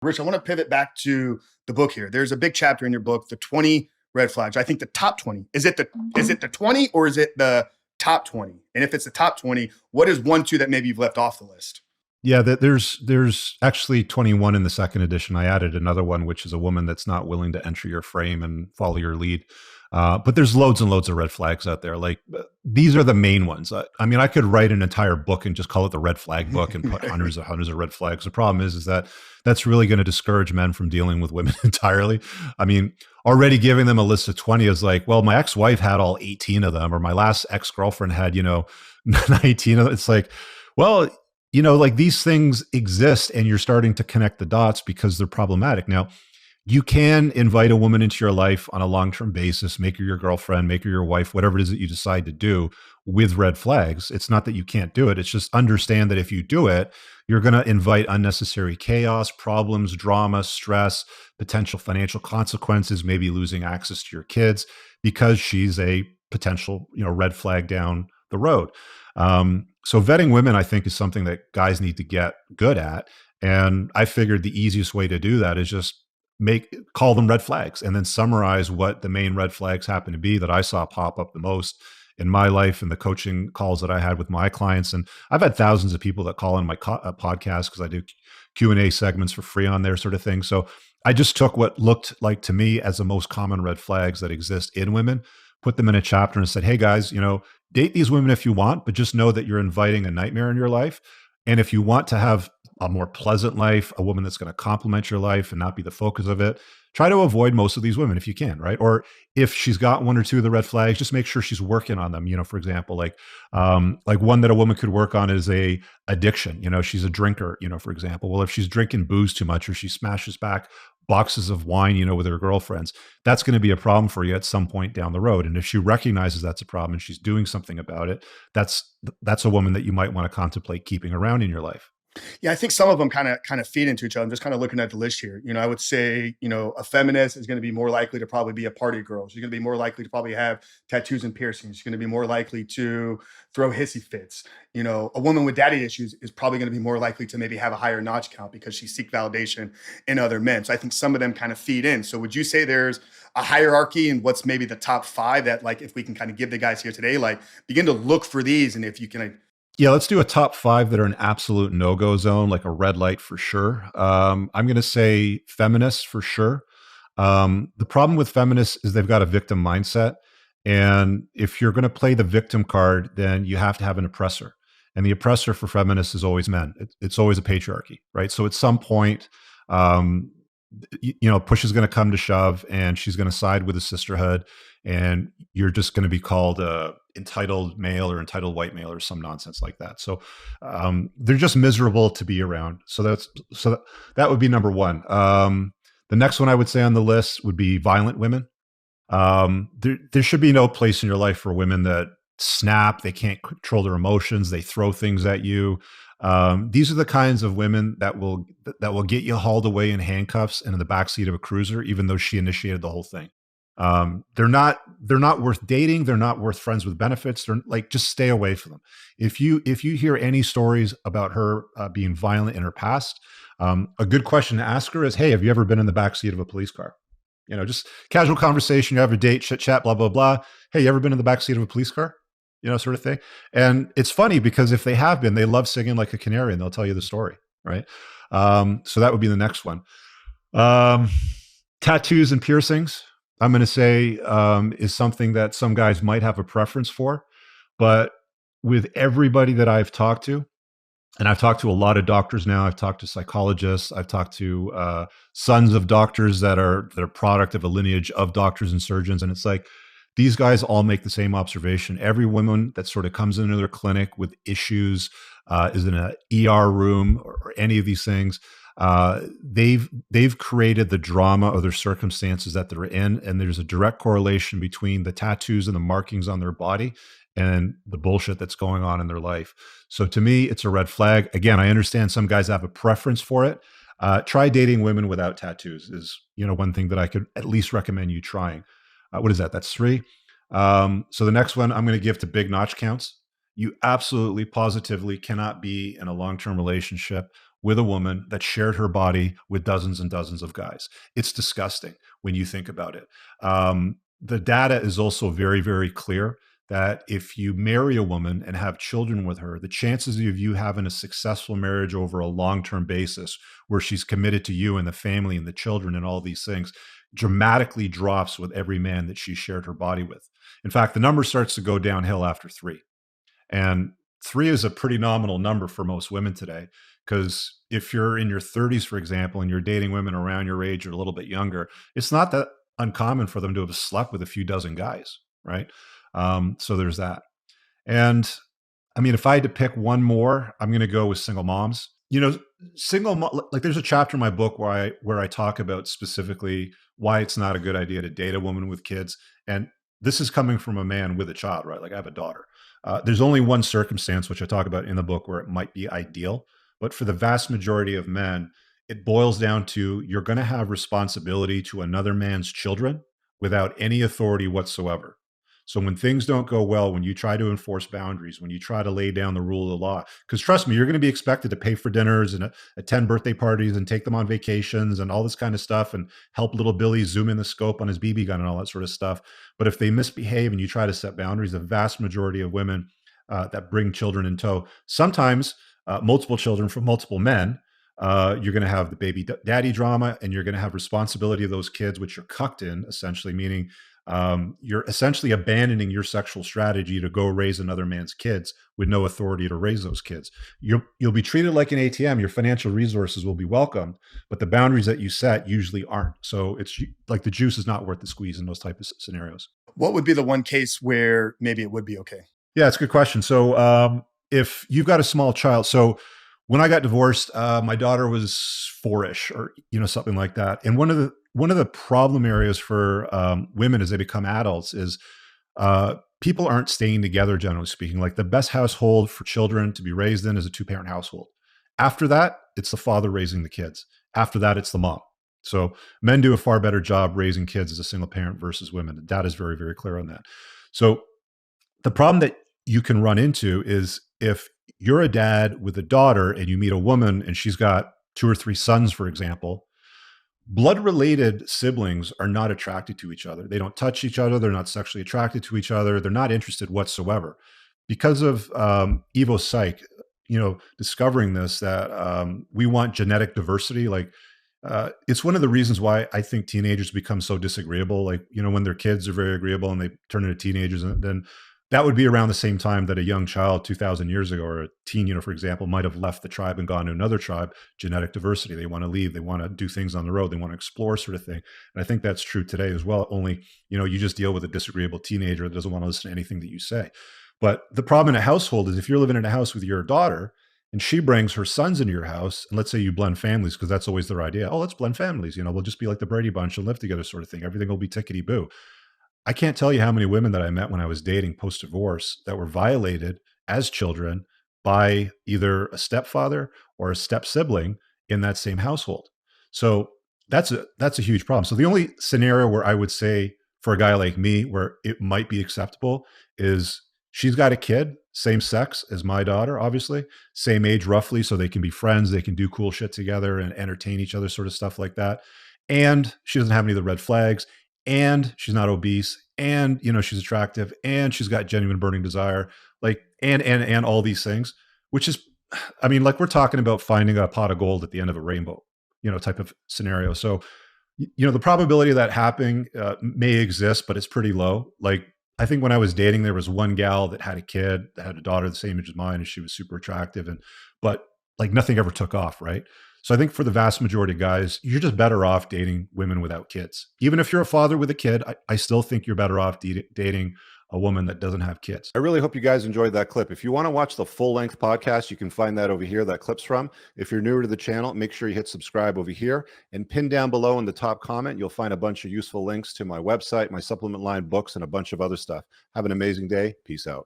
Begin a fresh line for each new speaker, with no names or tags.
Rich, I want to pivot back to the book here. There's a big chapter in your book, the 20 red flags. I think the top 20. Is it the 20 or is it the top 20? And if it's the top 20, what is one, two that maybe you've left off the list?
Yeah, there's actually 21 in the second edition. I added another one, which is a woman that's not willing to enter your frame and follow your lead. But there's loads and loads of red flags out there. Like these are the main ones. I mean, I could write an entire book and just call it the red flag book and put hundreds of red flags. The problem is that that's really going to discourage men from dealing with women entirely. I mean, already giving them a list of 20 is like, well, my ex-wife had all 18 of them, or my last ex-girlfriend had, 19 of them. It's like, well, like these things exist and you're starting to connect the dots because they're problematic. Now, you can invite a woman into your life on a long-term basis, make her your girlfriend, make her your wife, whatever it is that you decide to do with red flags. It's not that you can't do it. It's just understand that if you do it, you're going to invite unnecessary chaos, problems, drama, stress, potential financial consequences, maybe losing access to your kids because she's a potential, red flag down the road. So vetting women, I think, is something that guys need to get good at. And I figured the easiest way to do that is just call them red flags and then summarize what the main red flags happen to be that I saw pop up the most in my life and the coaching calls that I had with my clients. And I've had thousands of people that call in my podcast because I do Q&A segments for free on there, sort of thing. So I just took what looked like to me as the most common red flags that exist in women, put them in a chapter and said, hey guys, date these women if you want, but just know that you're inviting a nightmare in your life. And if you want to have a more pleasant life, a woman that's going to complement your life and not be the focus of it, try to avoid most of these women if you can, right? Or if she's got one or two of the red flags, just make sure she's working on them. For example, like one that a woman could work on is a addiction. She's a drinker, for example. Well, if she's drinking booze too much or she smashes back boxes of wine, with her girlfriends, that's going to be a problem for you at some point down the road. And if she recognizes that's a problem and she's doing something about it, that's a woman that you might want to contemplate keeping around in your life.
Yeah, I think some of them kind of feed into each other. I'm just kind of looking at the list here. I would say, a feminist is going to be more likely to probably be a party girl. She's going to be more likely to probably have tattoos and piercings. She's going to be more likely to throw hissy fits. A woman with daddy issues is probably going to be more likely to maybe have a higher notch count because she seeks validation in other men. So I think some of them kind of feed in. So would you say there's a hierarchy and what's maybe the top five that, like, if we can kind of give the guys here today, like, begin to look for these, and if you can
yeah, let's do a top five that are an absolute no-go zone, like a red light for sure. I'm going to say feminists for sure. The problem with feminists is they've got a victim mindset. And if you're going to play the victim card, then you have to have an oppressor. And the oppressor for feminists is always men. It's always a patriarchy, right? So at some point, push is going to come to shove and she's going to side with the sisterhood. And you're just going to be called entitled male or entitled white male or some nonsense like that. So they're just miserable to be around. So that would be number one. The next one I would say on the list would be violent women. There should be no place in your life for women that snap. They can't control their emotions. They throw things at you. These are the kinds of women that will get you hauled away in handcuffs and in the backseat of a cruiser, even though she initiated the whole thing. They're not worth dating. They're not worth friends with benefits. They're like, just stay away from them. If you hear any stories about her being violent in her past, a good question to ask her is, hey, have you ever been in the backseat of a police car? Just casual conversation. You have a date, chit chat, blah, blah, blah. Hey, you ever been in the backseat of a police car? Sort of thing. And it's funny because if they have been, they love singing like a canary and they'll tell you the story. Right. So that would be the next one. Tattoos and piercings, I'm going to say, is something that some guys might have a preference for, but with everybody that I've talked to, and I've talked to a lot of doctors now, I've talked to psychologists, I've talked to sons of doctors that are product of a lineage of doctors and surgeons. And it's like, these guys all make the same observation. Every woman that sort of comes into their clinic with issues, is in an ER room or any of these things, they've created the drama or their circumstances that they're in, and there's a direct correlation between the tattoos and the markings on their body and the bullshit that's going on in their life. So to me, it's a red flag. Again, I understand some guys have a preference for it. Try dating women without tattoos is, one thing that I could at least recommend you trying. What is that? That's three. So the next one I'm going to give to big notch counts. You absolutely, positively cannot be in a long-term relationship with a woman that shared her body with dozens and dozens of guys. It's disgusting when you think about it. The data is also very, very clear that if you marry a woman and have children with her, the chances of you having a successful marriage over a long-term basis where she's committed to you and the family and the children and all these things dramatically drops with every man that she shared her body with. In fact, the number starts to go downhill after 3. And 3 is a pretty nominal number for most women today. Because if you're in your 30s, for example, and you're dating women around your age or a little bit younger, it's not that uncommon for them to have slept with a few dozen guys, right? So there's that. And I mean, if I had to pick one more, I'm going to go with single moms. You know, like there's a chapter in my book where I talk about specifically why it's not a good idea to date a woman with kids. And this is coming from a man with a child, right? Like I have a daughter. There's only one circumstance, which I talk about in the book, where it might be ideal. But for the vast majority of men, it boils down to you're going to have responsibility to another man's children without any authority whatsoever. So when things don't go well, when you try to enforce boundaries, when you try to lay down the rule of the law, because trust me, you're going to be expected to pay for dinners and attend birthday parties and take them on vacations and all this kind of stuff and help little Billy zoom in the scope on his BB gun and all that sort of stuff. But if they misbehave and you try to set boundaries, the vast majority of women that bring children in tow, sometimes multiple children from multiple men, you're going to have the baby daddy drama, and you're going to have responsibility of those kids, which you're cucked in, essentially, meaning you're essentially abandoning your sexual strategy to go raise another man's kids with no authority to raise those kids. You'll be treated like an ATM. Your financial resources will be welcomed, but the boundaries that you set usually aren't. So it's like the juice is not worth the squeeze in those type of scenarios.
What would be the one case where maybe it would be okay?
Yeah, it's a good question. So if you've got a small child, so when I got divorced, my daughter was 4-ish or something like that. And one of the problem areas for women as they become adults is people aren't staying together, generally speaking. Like the best household for children to be raised in is a 2-parent household. After that, it's the father raising the kids. After that, it's the mom. So men do a far better job raising kids as a single parent versus women. The data is very, very clear on that. So the problem that you can run into is if you're a dad with a daughter and you meet a woman and she's got 2 or 3 sons, for example, blood-related siblings are not attracted to each other. They don't touch each other. They're not sexually attracted to each other. They're not interested whatsoever. Because of Evo Psych, discovering this, that we want genetic diversity. Like it's one of the reasons why I think teenagers become so disagreeable. Like, when their kids are very agreeable and they turn into teenagers, and then that would be around the same time that a young child 2,000 years ago, or a teen, for example, might have left the tribe and gone to another tribe. Genetic diversity. They want to leave. They want to do things on the road. They want to explore, sort of thing. And I think that's true today as well. Only, you just deal with a disagreeable teenager that doesn't want to listen to anything that you say. But the problem in a household is if you're living in a house with your daughter and she brings her sons into your house, and let's say you blend families, because that's always their idea. Oh, let's blend families. We'll just be like the Brady Bunch and live together, sort of thing. Everything will be tickety boo. I can't tell you how many women that I met when I was dating post-divorce that were violated as children by either a stepfather or a step-sibling in that same household. So that's a huge problem. So the only scenario where I would say for a guy like me where it might be acceptable is she's got a kid, same sex as my daughter, obviously, same age roughly, so they can be friends, they can do cool shit together and entertain each other, sort of stuff like that. And she doesn't have any of the red flags. And she's not obese, and she's attractive, and she's got genuine burning desire, like and all these things, which is, I mean, like we're talking about finding a pot of gold at the end of a rainbow, type of scenario. So, the probability of that happening may exist, but it's pretty low. Like I think when I was dating, there was one gal that had a kid, that had a daughter the same age as mine, and she was super attractive, but like nothing ever took off, right? So I think for the vast majority of guys, you're just better off dating women without kids. Even if you're a father with a kid, I still think you're better off dating a woman that doesn't have kids.
I really hope you guys enjoyed that clip. If you want to watch the full-length podcast, you can find that over here, that clip's from. If you're newer to the channel, make sure you hit subscribe over here, and pin down below in the top comment, you'll find a bunch of useful links to my website, my supplement line, books, and a bunch of other stuff. Have an amazing day. Peace out.